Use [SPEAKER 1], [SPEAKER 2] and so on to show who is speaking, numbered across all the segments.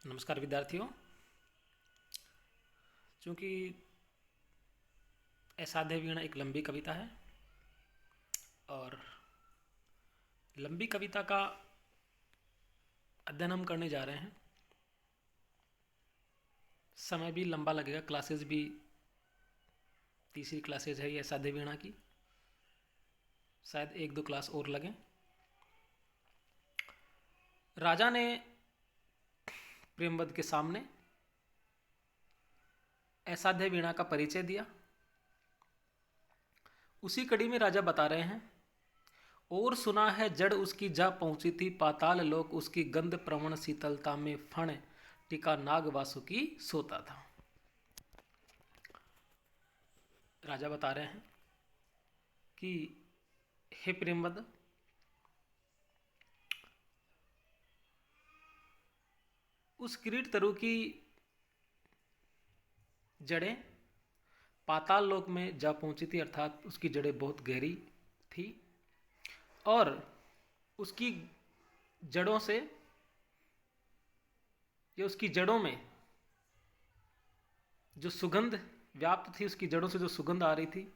[SPEAKER 1] नमस्कार विद्यार्थियों। चूँकि असाध्य वीणा एक लंबी कविता है और लंबी कविता का अध्ययन हम करने जा रहे हैं, समय भी लंबा लगेगा। क्लासेस भी तीसरी क्लासेज है ये असाध्य वीणा की, शायद एक दो क्लास और लगें। राजा ने प्रेमवध के सामने असाध्य वीणा का परिचय दिया। उसी कड़ी में राजा बता रहे हैं, और सुना है जड़ उसकी जा पहुंची थी पाताल लोक, उसकी गंध प्रवण शीतलता में फण टिका नाग वासुकी सोता था। राजा बता रहे हैं कि हे प्रेमवध, उस किरीट तरु की जड़ें पाताल लोक में जा पहुंची थी, अर्थात उसकी जड़ें बहुत गहरी थी और उसकी जड़ों से या उसकी जड़ों में जो सुगंध व्याप्त थी, उसकी जड़ों से जो सुगंध आ रही थी,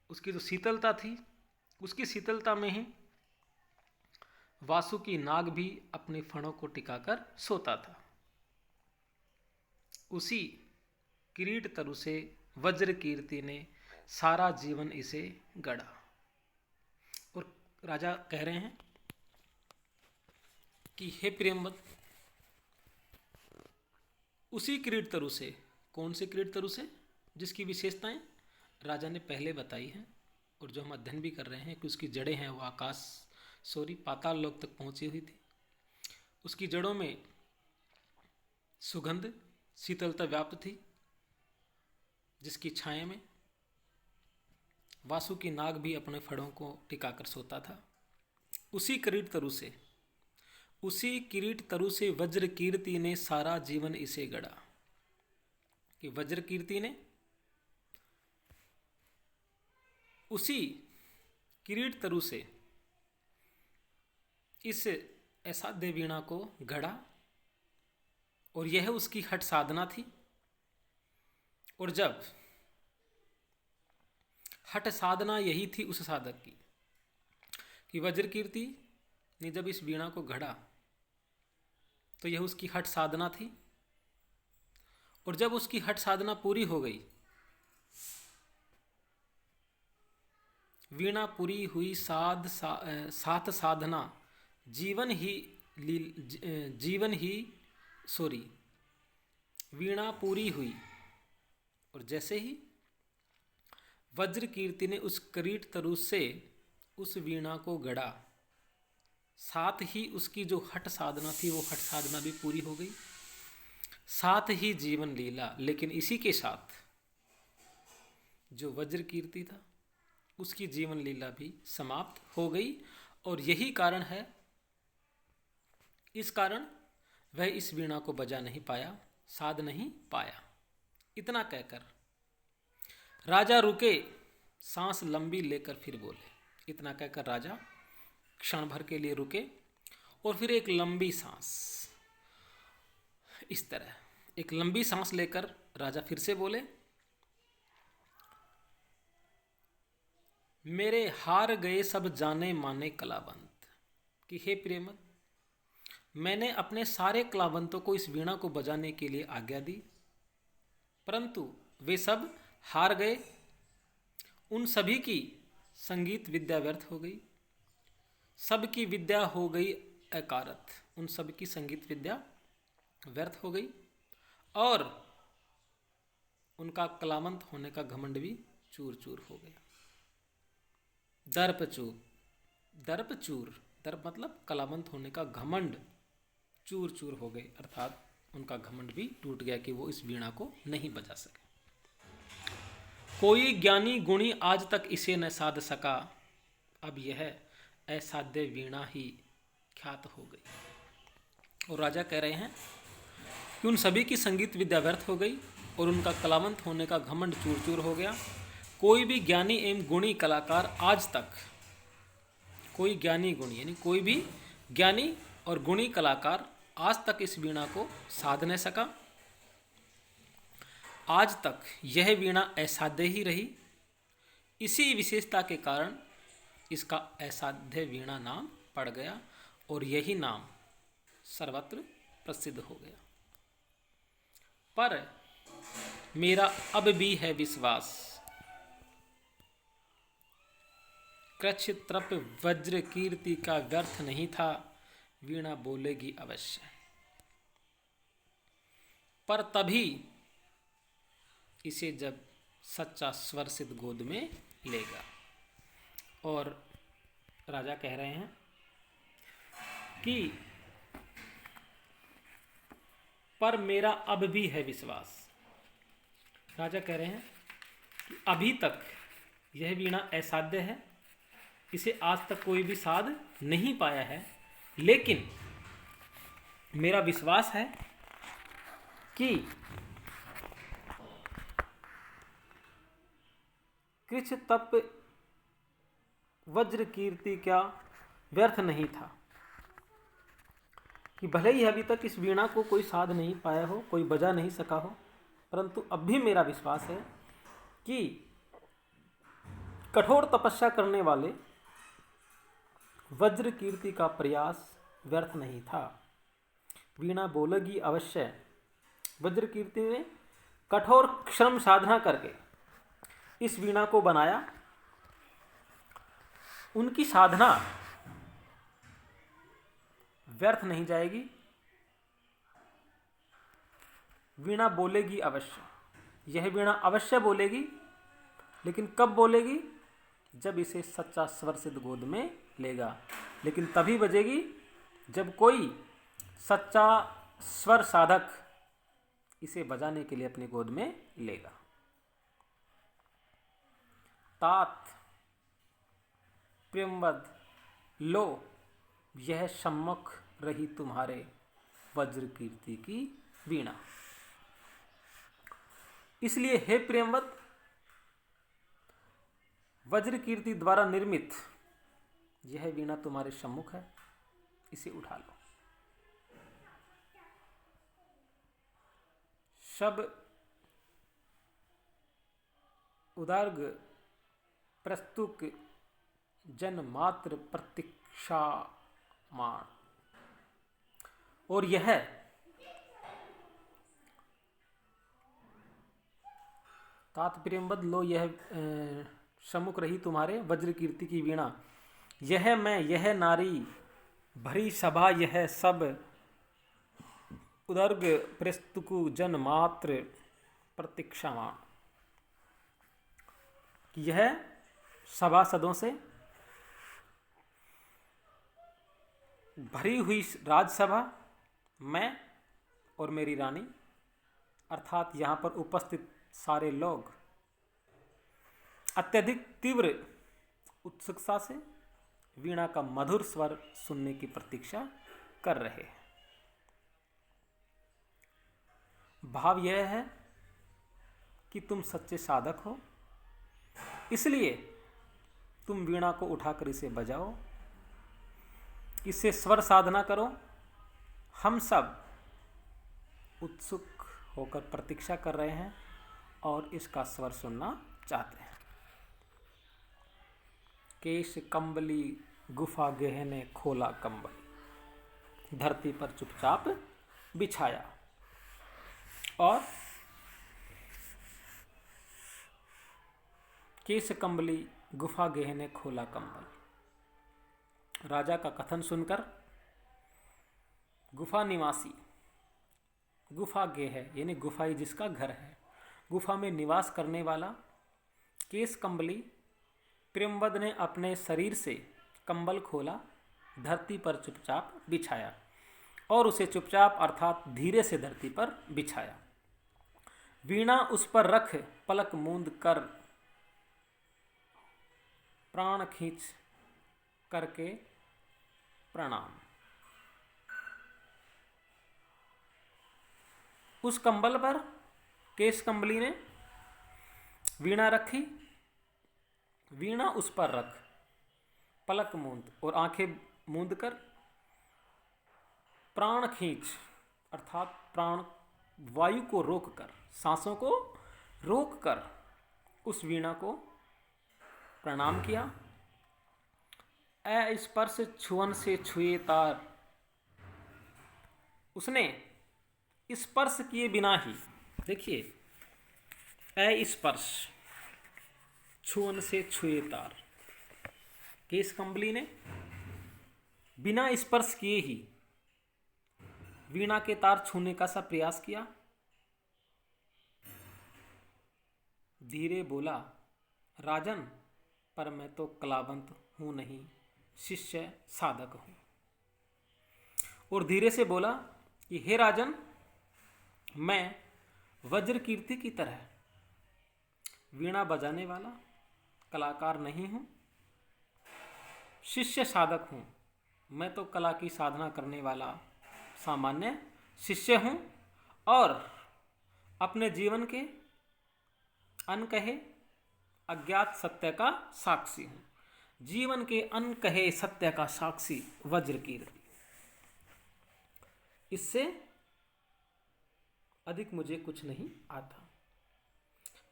[SPEAKER 1] उसकी जो शीतलता थी, उसकी शीतलता में ही वासुकी नाग भी अपने फणों को टिकाकर सोता था। उसी किरीट तरु से वज्र कीर्ति ने सारा जीवन इसे गढ़ा। और राजा कह रहे हैं कि हे प्रेमवत, उसी किरीट तरु से, कौन से किरीट तरु से, जिसकी विशेषताएं राजा ने पहले बताई हैं और जो हम अध्ययन भी कर रहे हैं कि उसकी जड़ें हैं वो आकाश पाताल लोक तक पहुंची हुई थी। उसकी जड़ों में सुगंध शीतलता व्याप्त थी, जिसकी छाया में वासुकी नाग भी अपने फड़ों को टिकाकर सोता था। उसी किरीट तरु से वज्र कीर्ति ने सारा जीवन इसे गढ़ा। कि वज्र कीर्ति ने उसी किरीट तरु से इस असाध्य वीणा को गढ़ा और यह उसकी हठ साधना थी। और जब हठ साधना यही थी उस साधक की कि वज्र कीर्ति ने जब इस वीणा को गढ़ा तो यह उसकी हठ साधना थी। और जब उसकी हठ साधना पूरी हो गई, वीणा पूरी हुई, सात साधना वीणा पूरी हुई। और जैसे ही वज्र कीर्ति ने उस किरीट तरु से उस वीणा को गढ़ा, साथ ही उसकी जो हठ साधना थी वो हठ साधना भी पूरी हो गई, साथ ही जीवन लीला। लेकिन इसी के साथ जो वज्र कीर्ति था उसकी जीवन लीला भी समाप्त हो गई। और यही कारण है, इस कारण वह इस वीणा को बजा नहीं पाया, साध नहीं पाया। इतना कहकर राजा रुके, सांस लंबी लेकर फिर बोले। इतना कहकर राजा क्षण भर के लिए रुके और फिर एक लंबी सांस, इस तरह एक लंबी सांस लेकर राजा फिर से बोले, मेरे हार गए सब जाने माने कलावंत। कि हे प्रेमत, मैंने अपने सारे कलावंतों को इस वीणा को बजाने के लिए आज्ञा दी, परंतु वे सब हार गए। उन सभी की संगीत विद्या व्यर्थ हो गई, सबकी विद्या हो गई अकारत। उन सब की संगीत विद्या व्यर्थ हो गई और उनका कलावंत होने का घमंड भी चूर चूर हो गया। दर्प मतलब कलावंत होने का घमंड चूर चूर हो गए, अर्थात उनका घमंड भी टूट गया कि वो इस वीणा को नहीं बजा सके। कोई ज्ञानी गुणी आज तक इसे न साध सका, अब यह असाध्य वीणा ही ख्यात हो गई। और राजा कह रहे हैं कि उन सभी की संगीत विद्या व्यर्थ हो गई और उनका कलावंत होने का घमंड चूर चूर हो गया। कोई भी ज्ञानी एवं गुणी कलाकार आज तक, कोई ज्ञानी गुणी यानी कोई भी ज्ञानी और गुणी कलाकार आज तक इस वीणा को साध न सका। आज तक यह वीणा असाध्य ही रही। इसी विशेषता के कारण इसका असाध्य वीणा नाम पड़ गया और यही नाम सर्वत्र प्रसिद्ध हो गया। पर मेरा अब भी है विश्वास, कृच्छ्रप वज्र कीर्ति का व्यर्थ नहीं था, वीणा बोलेगी अवश्य। पर तभी इसे जब सच्चा स्वर सिद्ध गोद में लेगा। और राजा कह रहे हैं कि पर मेरा अब भी है विश्वास। राजा कह रहे हैं कि अभी तक यह वीणा असाध्य है, इसे आज तक कोई भी साध नहीं पाया है, लेकिन मेरा विश्वास है कि कृच्छ तप वज्र कीर्ति क्या व्यर्थ नहीं था, कि भले ही अभी तक इस वीणा को कोई साध नहीं पाया हो, कोई बजा नहीं सका हो, परंतु अब भी मेरा विश्वास है कि कठोर तपस्या करने वाले वज्र कीर्ति का प्रयास व्यर्थ नहीं था, वीणा बोलेगी अवश्य। वज्र कीर्ति ने कठोर श्रम साधना करके इस वीणा को बनाया। उनकी साधना व्यर्थ नहीं जाएगी, वीणा बोलेगी अवश्य। यह वीणा अवश्य बोलेगी, लेकिन कब बोलेगी? जब इसे सच्चा स्वर सिद्ध गोद में लेगा। लेकिन तभी बजेगी जब कोई सच्चा स्वर साधक इसे बजाने के लिए अपनी गोद में लेगा। तात प्रेमवद लो, यह सम्मुख रही तुम्हारे वज्र कीर्ति की वीणा। इसलिए हे प्रेमवद, वज्र कीर्ति द्वारा निर्मित यह वीणा तुम्हारे सम्मुख है, इसे उठा लो। शब उदार्ग प्रस्तुक जन मात्र प्रतीक्षा मान। और यह तात्पर्यबद्ध लो, यह सम्मुख रही तुम्हारे वज्र कीर्ति की वीणा। यह मैं, यह नारी, भरी सभा, यह सब उदर्ग प्रस्तुकु जन मात्र प्रतीक्षामान। यह सभासदों से भरी हुई राजसभा, मैं और मेरी रानी, अर्थात यहाँ पर उपस्थित सारे लोग अत्यधिक तीव्र उत्सुकता से वीणा का मधुर स्वर सुनने की प्रतीक्षा कर रहे हैं। भाव यह है कि तुम सच्चे साधक हो, इसलिए तुम वीणा को उठाकर इसे बजाओ, इससे स्वर साधना करो। हम सब उत्सुक होकर प्रतीक्षा कर रहे हैं और इसका स्वर सुनना चाहते हैं। केश कंबली गुफा गहने खोला कंबल, धरती पर चुपचाप बिछाया। और केश कंबली गुफा गहने खोला कंबल। राजा का कथन सुनकर गुफा निवासी, गुफा गेह है यानी गुफाई जिसका घर है, गुफा में निवास करने वाला केश कंबली प्रेमवद ने अपने शरीर से कंबल खोला, धरती पर चुपचाप बिछाया और उसे चुपचाप अर्थात धीरे से धरती पर बिछाया। वीणा उस पर रख पलक मूंद कर प्राण खींच करके प्रणाम। उस कंबल पर केश कंबली ने वीणा रखी, वीणा उस पर रख पलक मूंद और आंखें मूंद कर प्राण खींच अर्थात प्राण वायु को रोककर, सांसों को रोककर उस वीणा को प्रणाम किया। अस्पर्श छुअन से छुए तार, उसने स्पर्श किए बिना ही, देखिए अस्पर्श छुअन से छुए तार, केस कंबली ने बिना स्पर्श किए ही वीणा के तार छूने का सा प्रयास किया। धीरे बोला, राजन, पर मैं तो कलावंत हूं नहीं, शिष्य साधक हूं। और धीरे से बोला कि हे राजन, मैं वज्र कीर्ति की तरह वीणा बजाने वाला कलाकार नहीं हूं, शिष्य साधक हूं। मैं तो कला की साधना करने वाला सामान्य शिष्य हूं और अपने जीवन के अनकहे अज्ञात सत्य का साक्षी हूं। जीवन के अनकहे सत्य का साक्षी वज्र कीर्ति, इससे अधिक मुझे कुछ नहीं आता।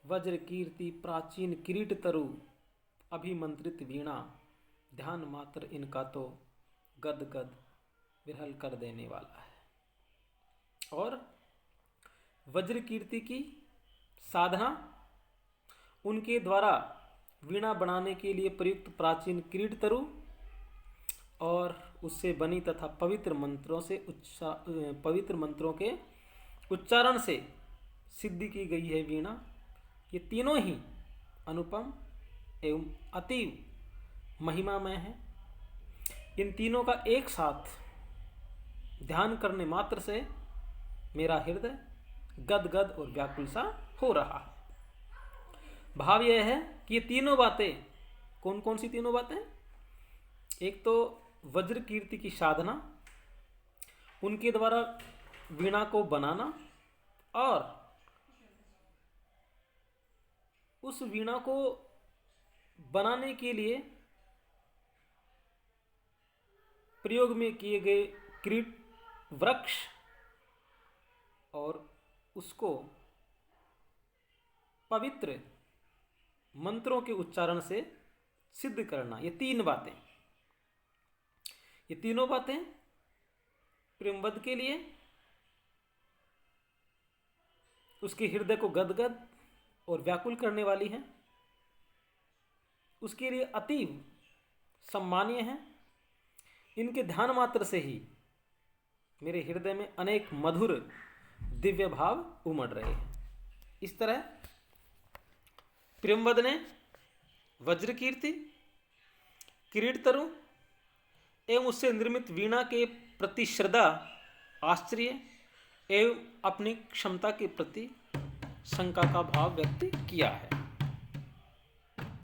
[SPEAKER 1] वज्र कीर्ति प्राचीन किरीट तरु, अभिमंत्रित वीणा, ध्यान मात्र इनका तो गद गद विरहल कर देने वाला है। और वज्र कीर्ति की साधना, उनके द्वारा वीणा बनाने के लिए प्रयुक्त प्राचीन किरीट तरु और उससे बनी तथा पवित्र मंत्रों के उच्चारण से सिद्धि की गई है वीणा, ये तीनों ही अनुपम एवं अतीव महिमामय है। इन तीनों का एक साथ ध्यान करने मात्र से मेरा हृदय गदगद और व्याकुल सा हो रहा है। भाव यह है कि ये तीनों बातें, कौन कौन सी तीनों बातें? एक तो वज्र कीर्ति की साधना, उनके द्वारा वीणा को बनाना और उस वीणा को बनाने के लिए प्रयोग में किए गए किरीट वृक्ष और उसको पवित्र मंत्रों के उच्चारण से सिद्ध करना। ये तीन बातें, ये तीनों बातें प्रेमवद के लिए उसके हृदय को गदगद और व्याकुल करने वाली हैं, उसके लिए अतीव सम्मानीय हैं। इनके ध्यान मात्र से ही मेरे हृदय में अनेक मधुर दिव्य भाव उमड़ रहे हैं। इस तरह प्रेमवद ने वज्र कीर्ति, किरीट तरु एवं उससे निर्मित वीणा के प्रति श्रद्धा, आश्चर्य एवं अपनी क्षमता के प्रति शंका का भाव व्यक्त किया है।